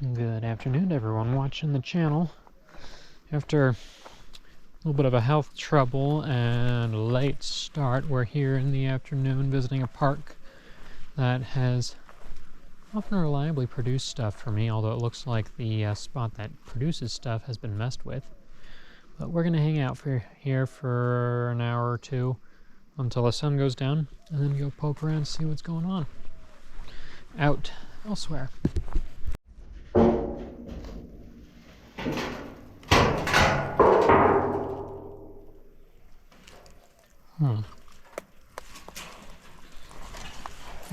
Good afternoon, everyone watching the channel. After a little bit of a health trouble and a late start, we're here in the afternoon visiting a park that has often reliably produced stuff for me, although it looks like the spot that produces stuff has been messed with. But we're going to hang out here for an hour or two until the sun goes down, and then go poke around and see what's going on out elsewhere.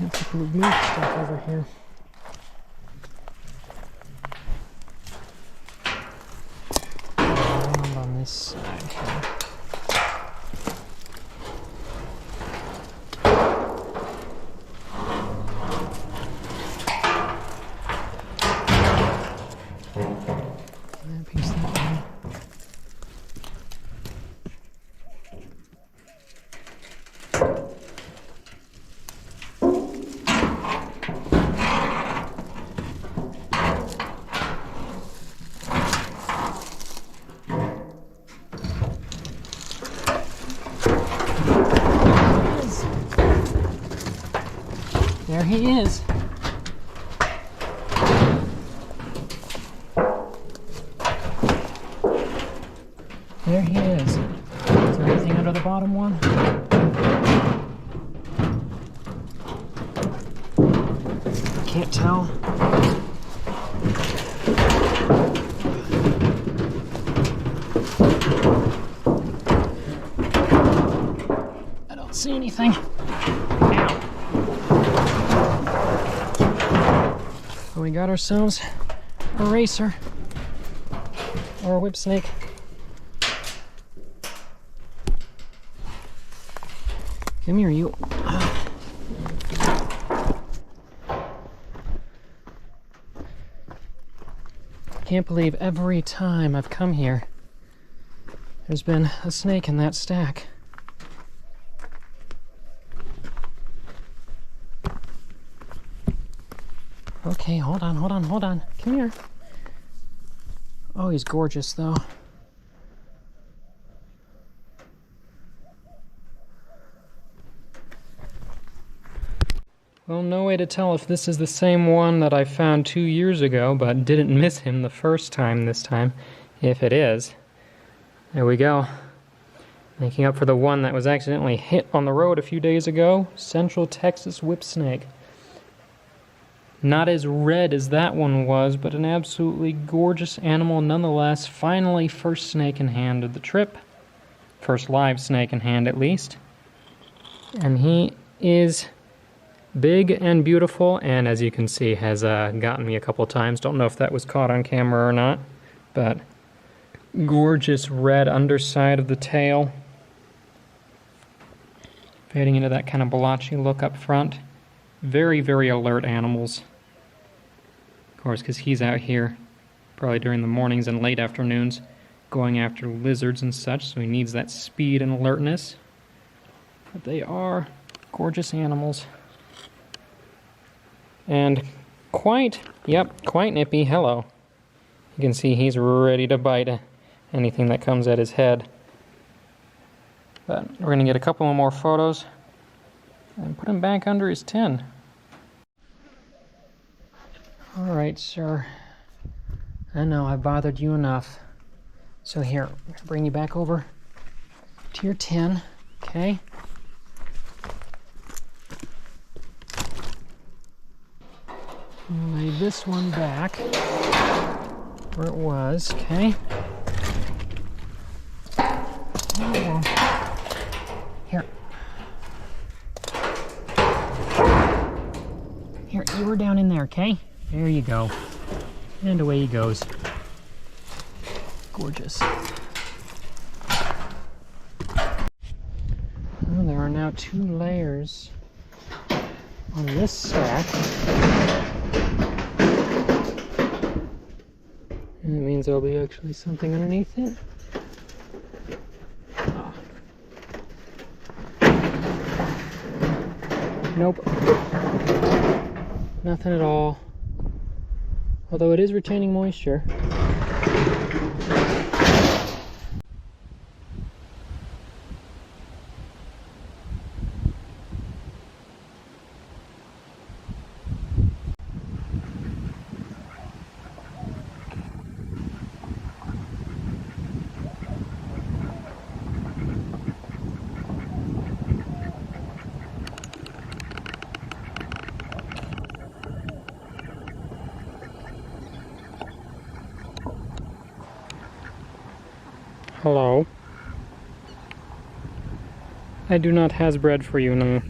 Let's move stuff over here. Around on this side here. That piece that way. There he is. There he is. Is there anything under the bottom one? Can't tell. I don't see anything. We got ourselves a racer or a whip snake. Come here, you. Can't believe every time I've come here, there's been a snake in that stack. Okay, hold on. Come here. Oh, he's gorgeous, though. Well, no way to tell if this is the same one that I found 2 years ago, but didn't miss him the first time this time. If it is. There we go. Making up for the one that was accidentally hit on the road a few days ago. Central Texas whip snake. Not as red as that one was, but an absolutely gorgeous animal nonetheless. Finally, first snake in hand of the trip. First live snake in hand, at least. And he is big and beautiful, and as you can see, has gotten me a couple times. Don't know if that was caught on camera or not, but gorgeous red underside of the tail. Fading into that kind of blotchy look up front. Very, very alert animals. Of course, because he's out here probably during the mornings and late afternoons going after lizards and such, so he needs that speed and alertness. But they are gorgeous animals. And quite nippy. Hello. You can see he's ready to bite anything that comes at his head. But we're going to get a couple more photos and put him back under his tin. All right, sir. I know I bothered you enough. So here, I'm going to bring you back over to your tin, okay? Lay this one back where it was, okay? Oh, here. Here, you were down in there, okay? There you go. And away he goes. Gorgeous. Well, there are now 2 layers on this stack. And that means there'll be actually something underneath it. Oh. Nope. Nothing at all. although it is retaining moisture. Hello. I do not has bread for you, no.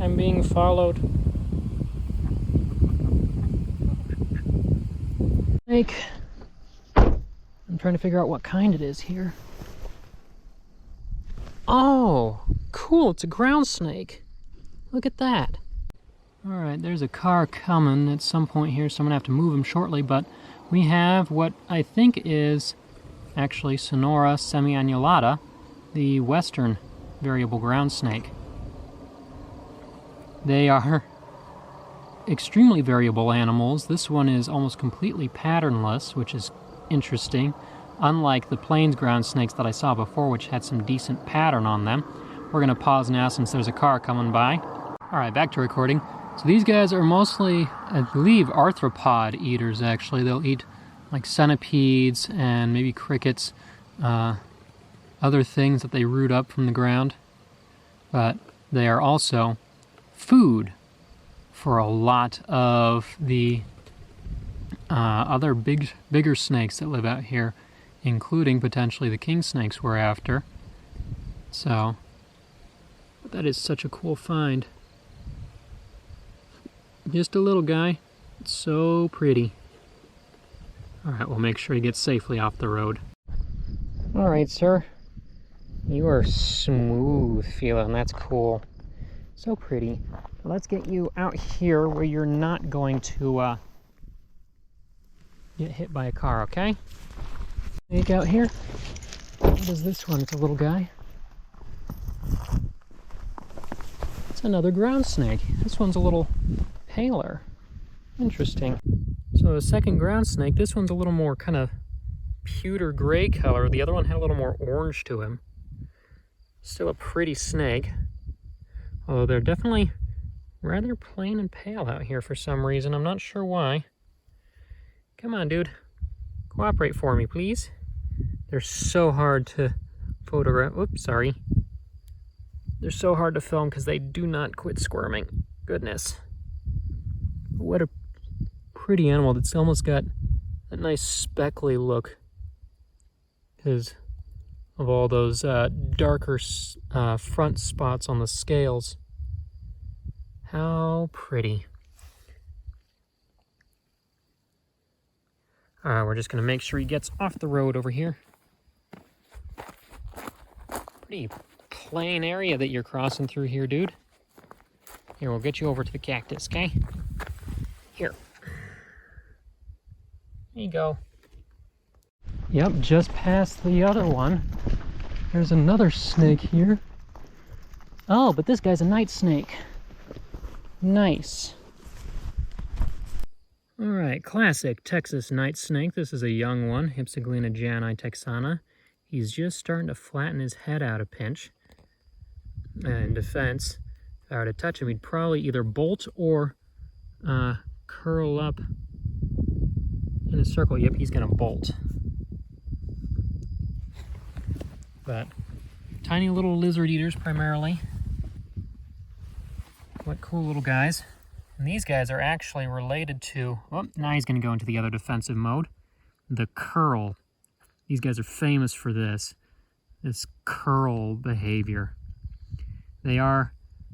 I'm being followed. Snake. I'm trying to figure out what kind it is here. Oh, cool, it's a ground snake. Look at that. Alright, there's a car coming at some point here, so I'm going to have to move him shortly, but we have what I think is actually Sonora semiannulata, the western variable ground snake. They are extremely variable animals. This one is almost completely patternless, which is interesting. Unlike the plains ground snakes that I saw before, which had some decent pattern on them. We're going to pause now since there's a car coming by. Alright, back to recording. So these guys are mostly, I believe, arthropod eaters, actually. They'll eat like centipedes and maybe crickets, other things that they root up from the ground. But they are also food for a lot of the other bigger snakes that live out here, including potentially the king snakes we're after. So, that is such a cool find. Just a little guy. It's so pretty. Alright, we'll make sure he gets safely off the road. Alright, sir. You are smooth feeling. That's cool. So pretty. Let's get you out here where you're not going to get hit by a car, okay? Snake out here. What is this one? It's a little guy. It's another ground snake. This one's a little paler. Interesting. So the second ground snake, this one's a little more kind of pewter gray color. The other one had a little more orange to him. Still a pretty snake. Although they're definitely rather plain and pale out here for some reason. I'm not sure why. Come on, dude. Cooperate for me, please. They're so hard to photograph. Oops, sorry. They're so hard to film because they do not quit squirming. Goodness. What a pretty animal. It's almost got a nice speckly look because of all those darker front spots on the scales. How pretty. Alright, we're just going to make sure he gets off the road over here. Pretty plain area that you're crossing through here, dude. Here, we'll get you over to the cactus, okay? Here. There you go. Yep, just past the other one. There's another snake here. Oh, but this guy's a night snake. Nice. Alright, classic Texas night snake. This is a young one, Hypsiglena jani texana. He's just starting to flatten his head out a pinch. In defense, if I were to touch him, he'd probably either bolt or curl up in a circle. Yep, he's going to bolt. But tiny little lizard eaters primarily. What cool little guys. And these guys are actually related to, well, now he's going to go into the other defensive mode, the curl. These guys are famous for this curl behavior. They are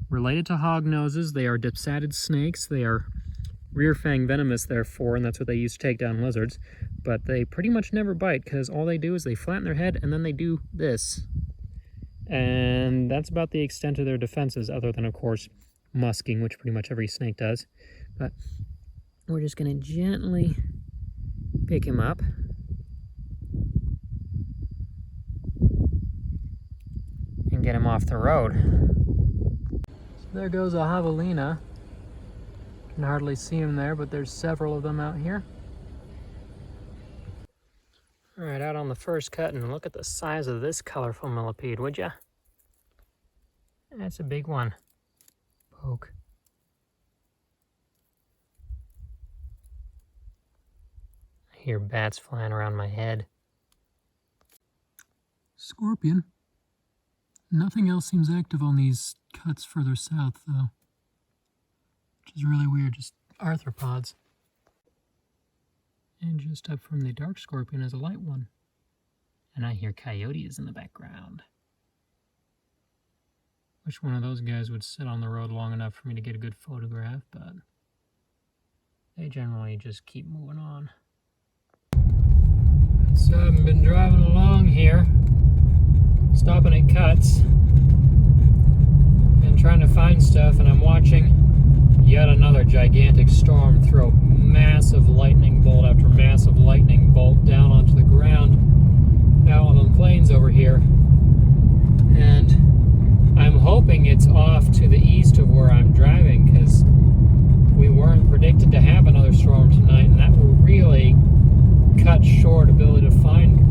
related to hognoses. They are dipsatid snakes. They are rear fang venomous, therefore, and that's what they use to take down lizards. But they pretty much never bite, because all they do is they flatten their head and then they do this. And that's about the extent of their defenses, other than, of course, musking, which pretty much every snake does. But we're just going to gently pick him up. And get him off the road. So there goes a javelina. Can hardly see him there, but there's several of them out here. Alright, out on the first cut, and look at the size of this colorful millipede, would ya? That's a big one. Poke. I hear bats flying around my head. Scorpion. Nothing else seems active on these cuts further south, though. Which is really weird, just arthropods. And just up from the dark scorpion is a light one. And I hear coyotes in the background. Wish one of those guys would sit on the road long enough for me to get a good photograph, but they generally just keep moving on. So I've been driving along here, stopping at cuts, and trying to find stuff, and I'm watching yet another gigantic storm throw massive lightning bolt after massive lightning bolt down onto the ground out on the plains over here. And I'm hoping it's off to the east of where I'm driving, because we weren't predicted to have another storm tonight, and that will really cut short ability to find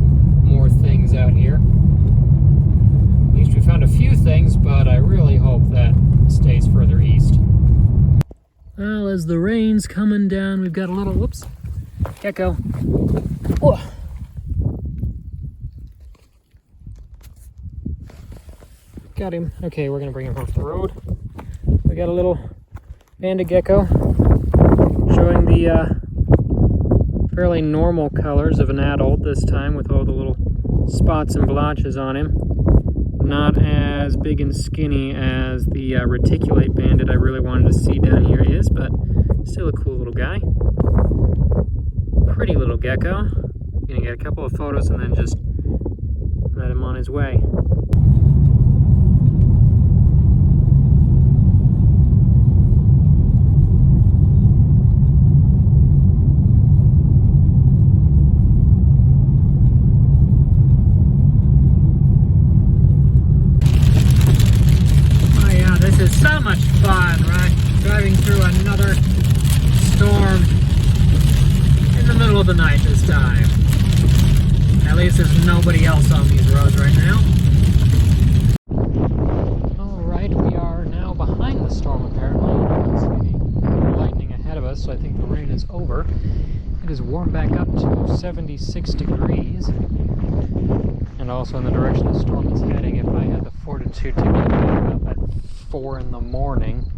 more things out here. At least we found a few things, but I really hope that stays further east. Well, as the rain's coming down, we've got a little, whoops, gecko. Whoa. Got him. Okay, we're gonna bring him off the road. We got a little banded gecko showing the fairly normal colors of an adult this time, with all the little spots and blotches on him. Not as big and skinny as the reticulate banded I really wanted to see down here is, but still a cool little guy. Pretty little gecko. Gonna get a couple of photos and then just let him on his way. So much fun, right? Driving through another storm in the middle of the night this time. At least there's nobody else on these roads right now. Alright, we are now behind the storm apparently. I can see the lightning ahead of us, so I think the rain is over. It is warmed back up to 76 degrees. And also in the direction the storm is heading, if I had the fortitude to get back up at 4 in the morning,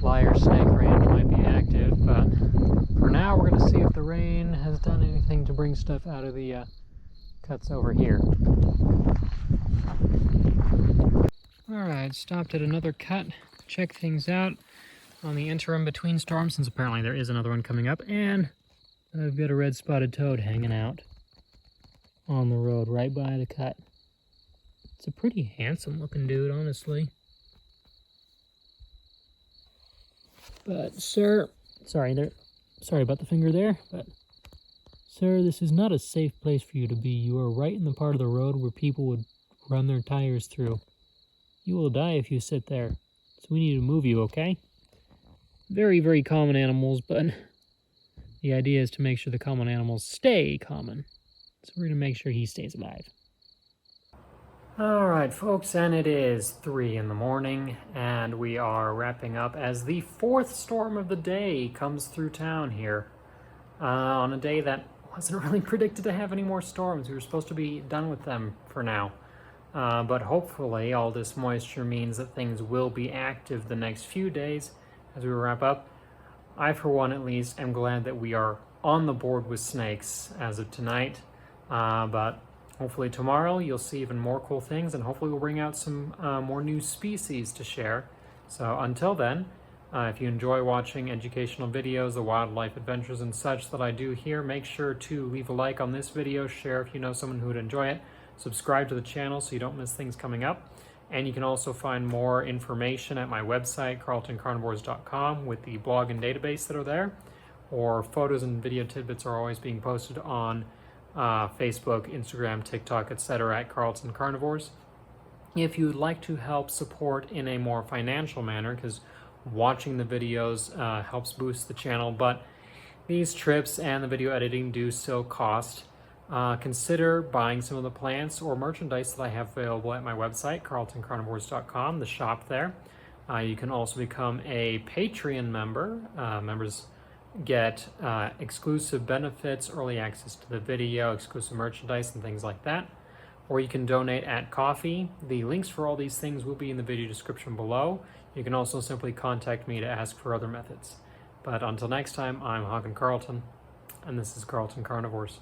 Liar Snake Range might be active, but for now we're going to see if the rain has done anything to bring stuff out of the cut's over here. Alright, stopped at another cut, check things out on the interim between storms, since apparently there is another one coming up, and I've got a red spotted toad hanging out on the road right by the cut. It's a pretty handsome looking dude, honestly. But sir, sorry about the finger there, but sir, this is not a safe place for you to be. You are right in the part of the road where people would run their tires through. You will die if you sit there, so we need to move you, okay? Very, very common animals, but the idea is to make sure the common animals stay common. So we're going to make sure he stays alive. Alright folks, and it is 3 in the morning, and we are wrapping up as the 4th storm of the day comes through town here. On a day that wasn't really predicted to have any more storms. We were supposed to be done with them for now. But hopefully all this moisture means that things will be active the next few days as we wrap up. I, for one at least, am glad that we are on the board with snakes as of tonight. But hopefully tomorrow you'll see even more cool things, and hopefully we'll bring out some more new species to share. So until then, if you enjoy watching educational videos, the wildlife adventures and such that I do here, make sure to leave a like on this video, share if you know someone who would enjoy it, subscribe to the channel so you don't miss things coming up. And you can also find more information at my website, carltoncarnivores.com, with the blog and database that are there, or photos and video tidbits are always being posted on Facebook, Instagram, TikTok, etc. at Carlton Carnivores. If you would like to help support in a more financial manner, because watching the videos helps boost the channel, but these trips and the video editing do still cost, consider buying some of the plants or merchandise that I have available at my website, carltoncarnivores.com, the shop there. You can also become a Patreon member. Members get exclusive benefits, early access to the video, exclusive merchandise, and things like that. Or you can donate at Ko-fi. The links for all these things will be in the video description below. You can also simply contact me to ask for other methods. But until next time, I'm Hagen Carlton, and this is Carlton Carnivores.